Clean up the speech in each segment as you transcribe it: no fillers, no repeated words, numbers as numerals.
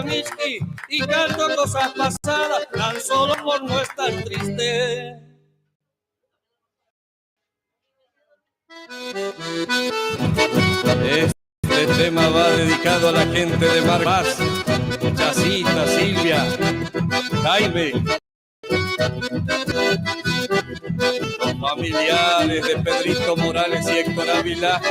Miski y canto cosas pasadas tan solo por no estar triste. Este tema va dedicado a la gente de Mar Paz, Chacita, Silvia, Jaime, los familiares de Pedrito Morales y Héctor Ávila.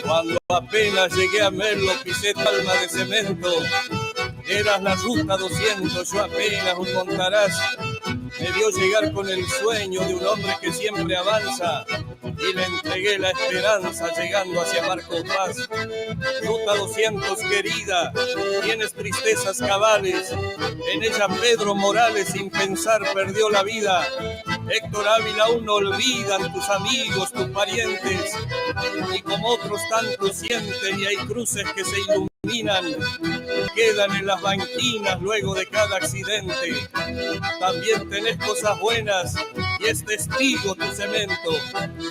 Cuando apenas llegué a Merlo pisé tu alma de cemento. Eras la ruta 200, yo apenas un montaraz. Me vio llegar con el sueño de un hombre que siempre avanza y le entregué la esperanza llegando hacia Marcos Paz. Ruta 200 querida, tienes tristezas cabales. En ella Pedro Morales sin pensar perdió la vida. Héctor Ávila aún no olvidan tus amigos, tus parientes. Y como otros tantos sienten y hay cruces que se iluminan, quedan en las banquinas luego de cada accidente. También tenés cosas buenas y es testigo tu cemento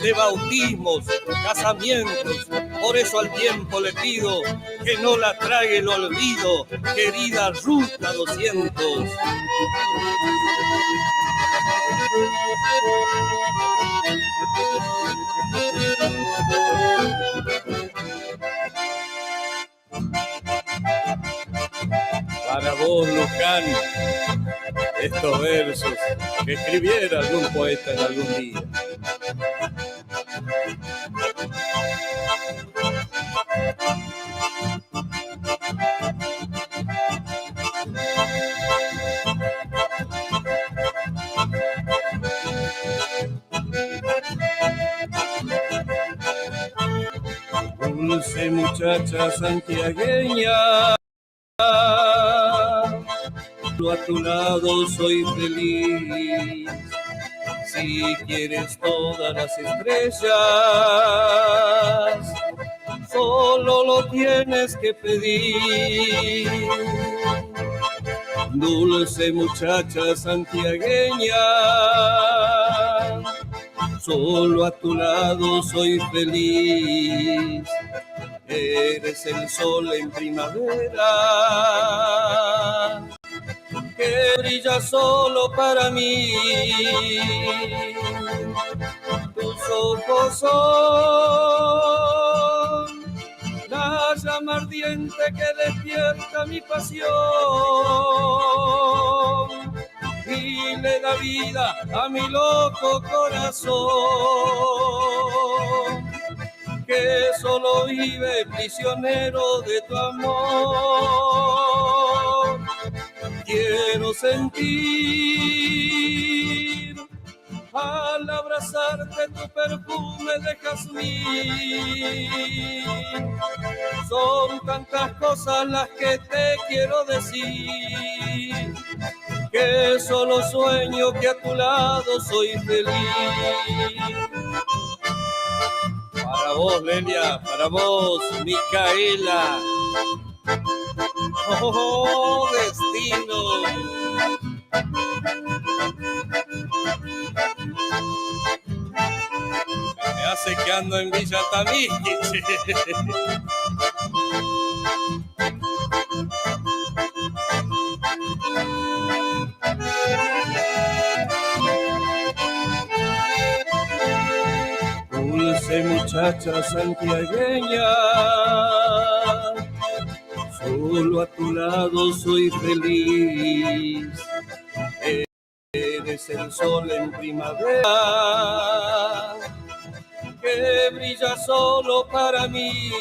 de bautismos, casamientos. Por eso al tiempo le pido que no la trague el olvido, querida Ruta 200. Para vos, Luján, estos versos que escribiera algún poeta en algún día. Dulce muchacha santiagueña, a tu lado soy feliz. Si quieres todas las estrellas, solo lo tienes que pedir. Dulce muchacha santiagueña, solo a tu lado soy feliz. Eres el sol en primavera que brilla solo para mí. Tus ojos son la llama ardiente que despierta mi pasión y le da vida a mi loco corazón, que solo vive prisionero de tu amor. Quiero sentir al abrazarte tu perfume de jazmín. Son tantas cosas las que te quiero decir, que solo sueño que a tu lado soy feliz. Para vos, Lelia, para vos, Micaela. ¡Oh, destino! Me hace que ando en Villa Tamichi. Dulce muchacha santiagueña, solo a tu lado soy feliz. Eres el sol en primavera que brilla solo para mí.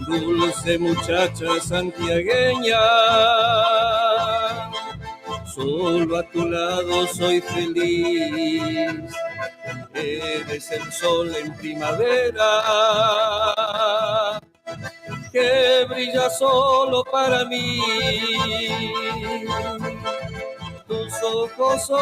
Dulce muchacha santiagueña, solo a tu lado soy feliz. Eres el sol en primavera que brilla solo para mí. Tus ojos son